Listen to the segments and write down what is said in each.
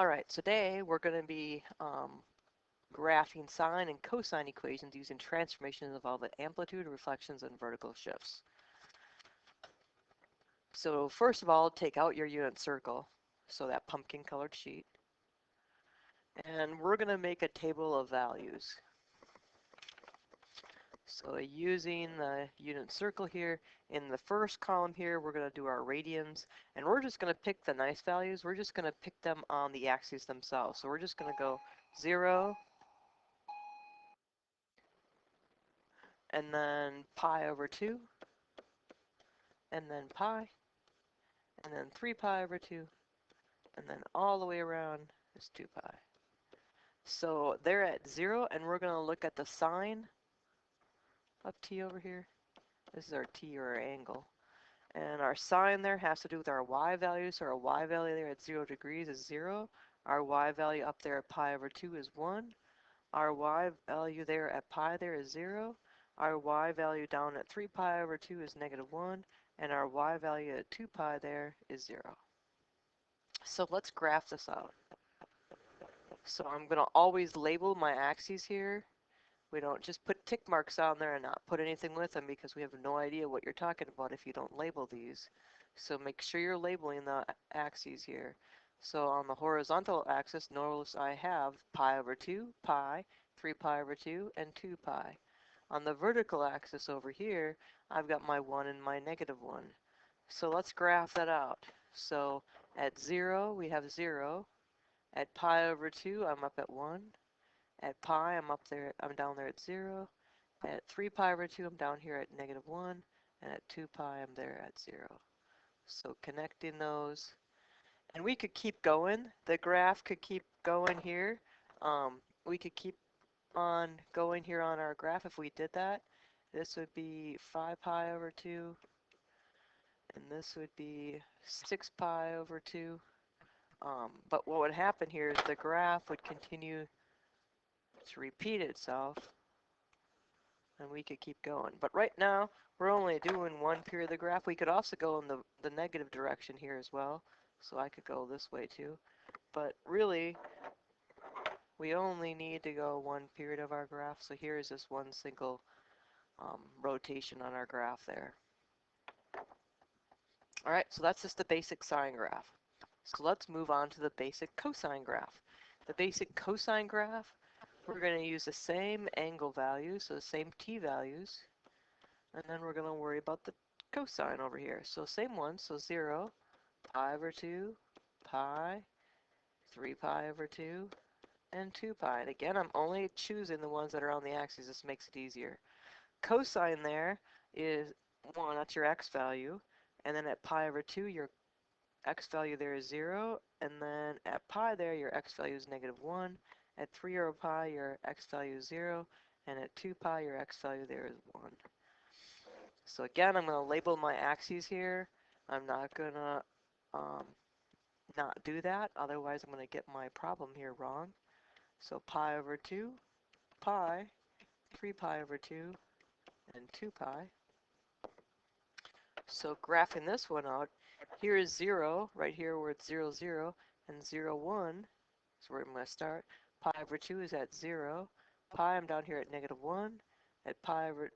All right, today we're going to be graphing sine and cosine equations using transformations of all the amplitude, reflections, and vertical shifts. So first of all, take out your unit circle, so that pumpkin colored sheet, and we're going to make a table of values. So using the unit circle here, in the first column here, we're going to do our radians, and we're just going to pick the nice values. We're just going to pick them on the axes themselves. So we're just going to go 0, and then pi over 2, and then pi, and then 3 pi over 2, and then all the way around is 2 pi. So they're at 0, and we're going to look at the sine of t over here. This is our t, or our angle. And our sine there has to do with our y value. So our y value there at 0 degrees is 0. Our y value up there at pi over 2 is 1. Our y value there at pi there is 0. Our y value down at 3 pi over 2 is -1. And our y value at 2 pi there is 0. So let's graph this out. So I'm going to always label my axes here. We don't just put tick marks on there and not put anything with them, because we have no idea what you're talking about if you don't label these. So make sure you're labeling the axes here. So on the horizontal axis, notice I have pi over 2, pi, 3 pi over 2, and 2 pi. On the vertical axis over here, I've got my 1 and my -1. So let's graph that out. So at 0, we have 0. At pi over 2, I'm up at 1. At pi, I'm down there at 0. At 3 pi over 2, I'm down here at -1. And at 2 pi, I'm there at 0. So connecting those. And we could keep going. The graph could keep going here. We could keep on going here on our graph if we did that. This would be 5 pi over 2. And this would be 6 pi over 2. But what would happen here is the graph would continue to repeat itself, and we could keep going. But right now, we're only doing one period of the graph. We could also go in the negative direction here as well. So I could go this way too. But really, we only need to go one period of our graph. So here is this one single rotation on our graph there. All right, so that's just the basic sine graph. So let's move on to the basic cosine graph. The basic cosine graph, we're going to use the same angle values, so the same t values, and then we're going to worry about the cosine over here. So same one, so 0, pi over 2, pi, 3 pi over 2, and 2 pi. And again, I'm only choosing the ones that are on the axis. This makes it easier. Cosine there is 1, that's your x value, and then at pi over 2, your x value there is 0, and then at pi there, your x value is -1. At 3 over pi, your x value is 0, and at 2 pi, your x value there is 1. So again, I'm going to label my axes here. I'm not going to not do that, otherwise I'm going to get my problem here wrong. So pi over 2, pi, 3 pi over 2, and 2 pi. So graphing this one out, here is 0, right here where it's 0, 0, and 0, 1. So where I'm going to start. Pi over 2 is at 0. Pi, I'm down here at -1. At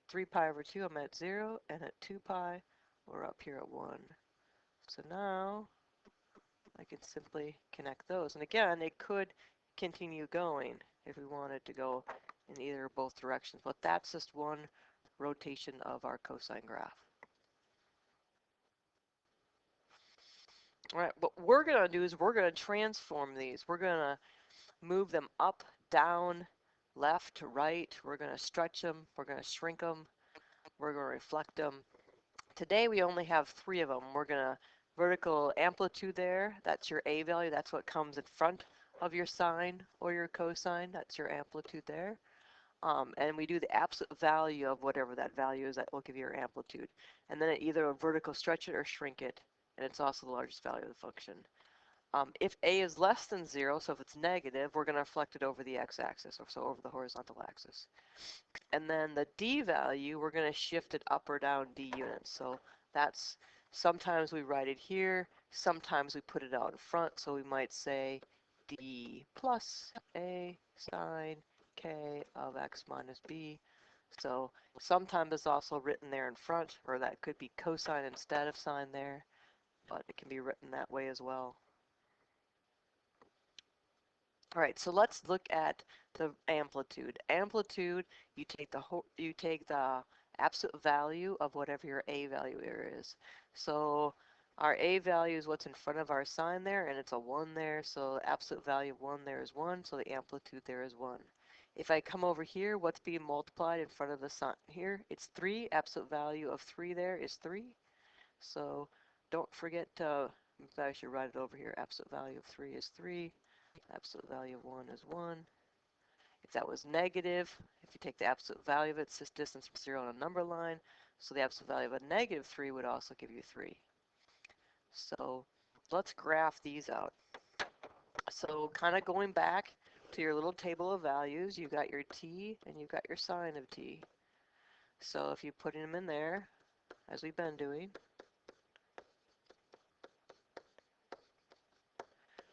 3 pi over 2, I'm at 0. And at 2 pi, we're up here at 1. So now I can simply connect those. And again, it could continue going if we wanted to go in either or both directions. But that's just one rotation of our cosine graph. All right, what we're going to do is we're going to transform these. We're going to move them up, down, left to right. We're going to stretch them. We're going to shrink them. We're going to reflect them. Today we only have 3 of them. We're going to vertical amplitude there. That's your A value. That's what comes in front of your sine or your cosine. That's your amplitude there. And we do the absolute value of whatever that value is. That will give you your amplitude. And then either vertical stretch it or shrink it. And it's also the largest value of the function. If a is less than 0, so if it's negative, we're going to reflect it over the x-axis, or so over the horizontal axis. And then the d value, we're going to shift it up or down d units. So that's, sometimes we write it here, sometimes we put it out in front. So we might say d plus a sine k of x minus b. So sometimes it's also written there in front, or that could be cosine instead of sine there, but it can be written that way as well. All right, so let's look at the amplitude. Amplitude, you take the absolute value of whatever your a value here is. So our a value is what's in front of our sign there, and it's a 1 there, so the absolute value of 1 there is 1, so the amplitude there is 1. If I come over here, what's being multiplied in front of the sign here? It's 3. Absolute value of 3 there is 3. So don't forget to, I should write it over here. Absolute value of 3 is 3. Absolute value of 1 is 1. If that was negative, if you take the absolute value of it, it's this distance from 0 on a number line. So the absolute value of a negative 3 would also give you 3. So let's graph these out. So kind of going back to your little table of values, you've got your t and you've got your sine of t. So if you put them in there, as we've been doing,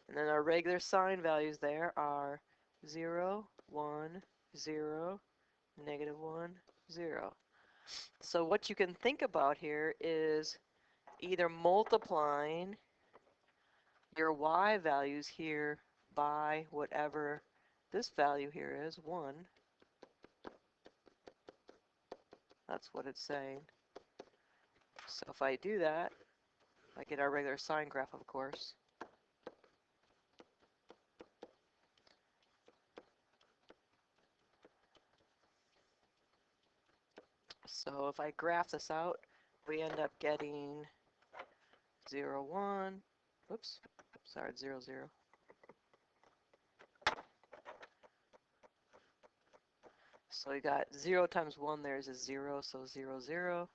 and then our regular sine values there are 0, 1, 0, -1, 0. So what you can think about here is either multiplying your y values here by whatever this value here is, 1. That's what it's saying. So if I do that, I get our regular sine graph, of course. So if I graph this out, we end up getting 0, 1. Whoops, sorry, 0, 0. So we got 0 times 1 there is a 0, so 0, 0.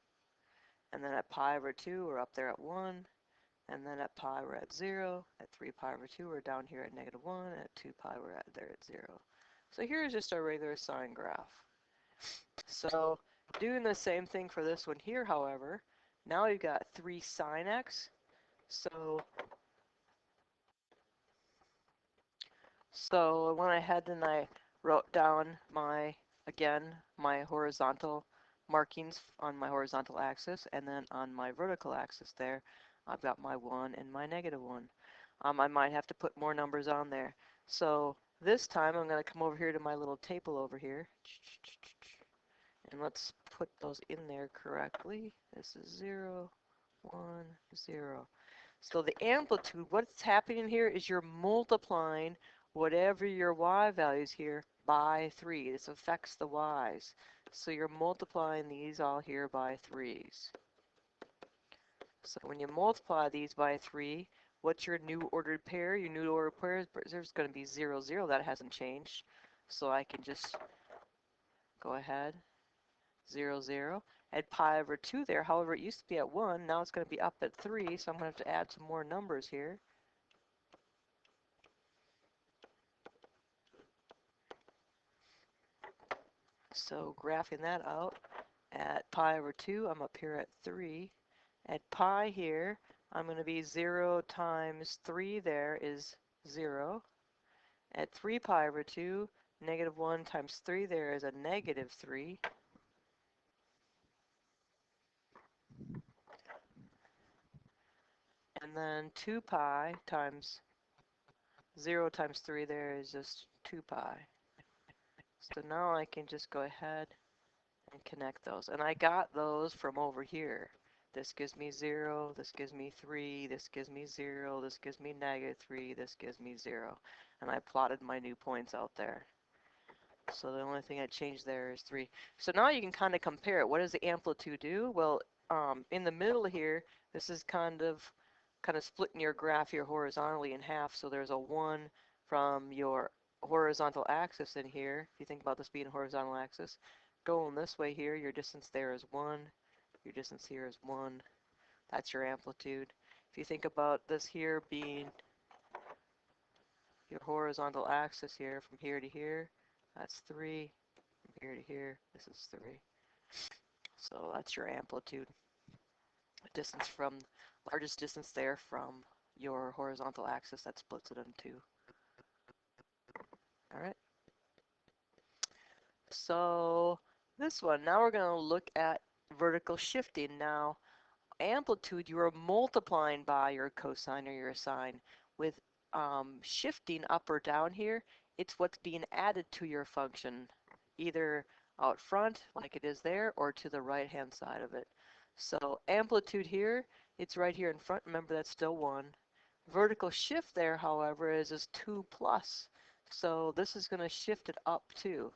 And then at pi over 2, we're up there at 1. And then at pi, we're at 0. At 3 pi over 2, we're down here at -1. And at 2 pi, we're there at 0. So here's just our regular sine graph. So doing the same thing for this one here, however, now we've got 3 sine x. So I went ahead and I wrote down my horizontal markings on my horizontal axis, and then on my vertical axis there, I've got my 1 and my -1. I might have to put more numbers on there. So this time I'm going to come over here to my little table over here, and let's put those in there correctly. This is 0, 1, 0. So the amplitude, what's happening here is you're multiplying whatever your y values here by 3. This affects the y's. So you're multiplying these all here by 3's. So when you multiply these by 3, what's your new ordered pair? Your new ordered pair is going to be 0, 0. That hasn't changed. So I can just go ahead, 0, 0. Add pi over 2 there. However, it used to be at 1. Now it's going to be up at 3. So I'm going to have to add some more numbers here. So graphing that out, at pi over 2, I'm up here at 3. At pi here, I'm going to be 0 times 3 there is 0. At 3 pi over 2, -1 times 3 there is a -3. And then 2 pi times 0 times 3 there is just 2 pi. So now I can just go ahead and connect those. And I got those from over here. This gives me 0, this gives me 3, this gives me 0, this gives me -3, this gives me 0. And I plotted my new points out there. So the only thing I changed there is 3. So now you can kind of compare it. What does the amplitude do? Well, in the middle here, this is kind of splitting your graph here horizontally in half. So there's a 1 from your horizontal axis in here. If you think about this being a horizontal axis, going this way here, your distance there is 1. Your distance here is 1. That's your amplitude. If you think about this here being your horizontal axis here from here to here, that's 3. From here to here, this is 3. So that's your amplitude. Distance from, largest distance there from your horizontal axis, that splits it in two. All right. So this one, now we're going to look at vertical shifting. Now, amplitude, you are multiplying by your cosine or your sine. With shifting up or down here, it's what's being added to your function, either out front, like it is there, or to the right-hand side of it. So amplitude here, it's right here in front. Remember, that's still 1. Vertical shift there, however, is 2 plus. So this is going to shift it up too.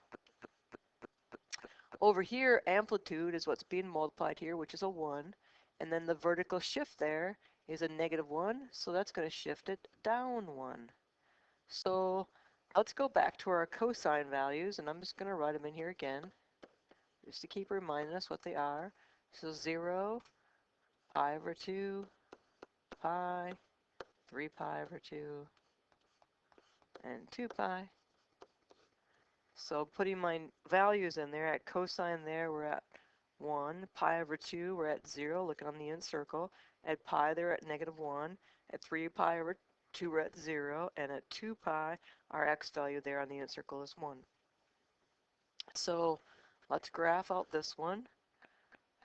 Over here, amplitude is what's being multiplied here, which is a 1. And then the vertical shift there is a -1, so that's going to shift it down 1. So let's go back to our cosine values, and I'm just going to write them in here again, just to keep reminding us what they are. So 0, pi over 2, pi, 3 pi over 2, and 2 pi. So putting my values in there, at cosine there, we're at 1. Pi over 2, we're at 0, looking on the in circle. At pi, they're at -1. At 3 pi over 2, we're at 0. And at 2 pi, our x value there on the in circle is 1. So let's graph out this one.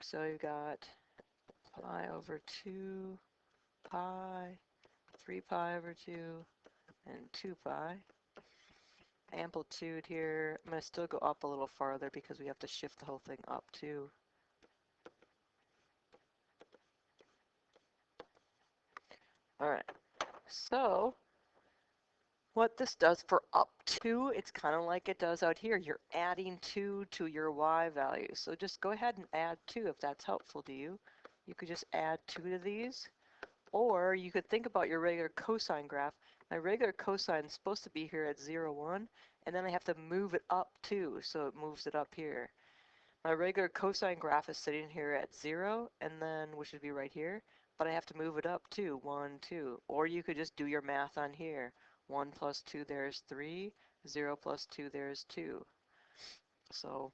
So you've got pi over 2, pi, 3 pi over 2, and 2 pi. Amplitude here, I'm going to still go up a little farther because we have to shift the whole thing up too. All right, so what this does for up 2, it's kind of like it does out here. You're adding 2 to your y value. So just go ahead and add 2 if that's helpful to you. You could just add 2 to these. Or you could think about your regular cosine graph. My regular cosine is supposed to be here at 0, 1, and then I have to move it up 2, so it moves it up here. My regular cosine graph is sitting here at 0, and then, which would be right here, but I have to move it up too, 1, 2. Or you could just do your math on here. 1 plus 2, there's 3. 0 plus 2, there's 2. So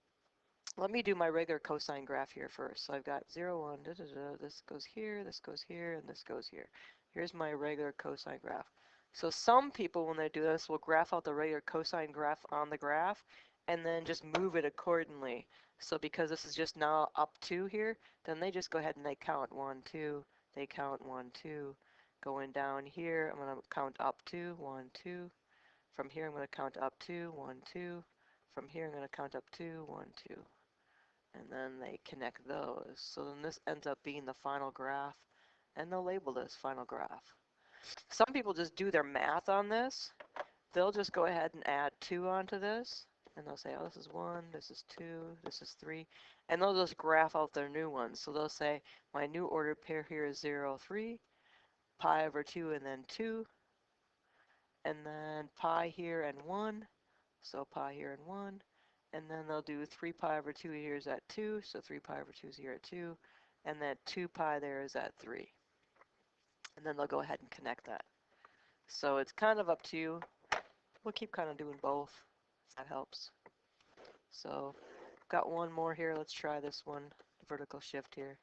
let me do my regular cosine graph here first. So I've got 0, 1, da, da, da, this goes here, and this goes here. Here's my regular cosine graph. So some people, when they do this, will graph out the regular cosine graph on the graph and then just move it accordingly. So because this is just now up 2 here, then they just go ahead and they count 1, 2, they count 1, 2. Going down here, I'm going to count up 2, 1, 2. From here, I'm going to count up 2, 1, 2. From here, I'm going to count up 2, 1, 2. And then they connect those. So then this ends up being the final graph, and they'll label this final graph. Some people just do their math on this. They'll just go ahead and add 2 onto this, and they'll say, oh, this is 1, this is 2, this is 3, and they'll just graph out their new ones. So they'll say, my new ordered pair here is 0, 3, pi over 2, and then 2, and then pi here and 1, so pi here and 1, and then they'll do 3 pi over 2 here is at 2, so 3 pi over 2 is here at 2, and then 2 pi there is at 3. And then they'll go ahead and connect that. So it's kind of up to you. We'll keep kind of doing both, if that helps. So got one more here. Let's try this one, vertical shift here.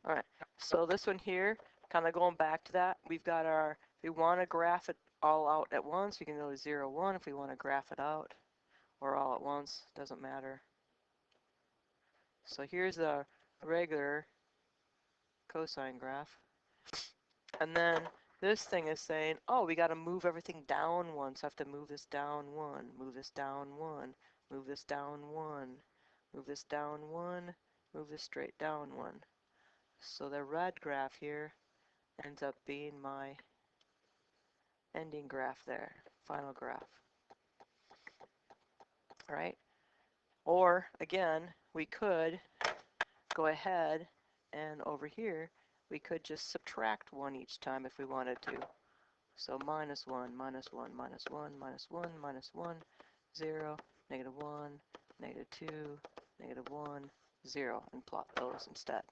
All right, so this one here, kind of going back to that, we've got our, if we want to graph it all out at once, we can go to 0, 1 if we want to graph it out, or all at once, doesn't matter. So here's the regular cosine graph. And then this thing is saying, oh, we got to move everything down 1, so I have to move this down 1, move this down 1, move this down 1, move this down 1, move this straight down 1. So the red graph here ends up being my ending graph there, final graph. All right? Or, again, we could go ahead and over here, we could just subtract 1 each time if we wanted to. So minus 1, minus 1, minus 1, minus 1, minus 1, 0, -1, -2, -1, 0, and plot those instead.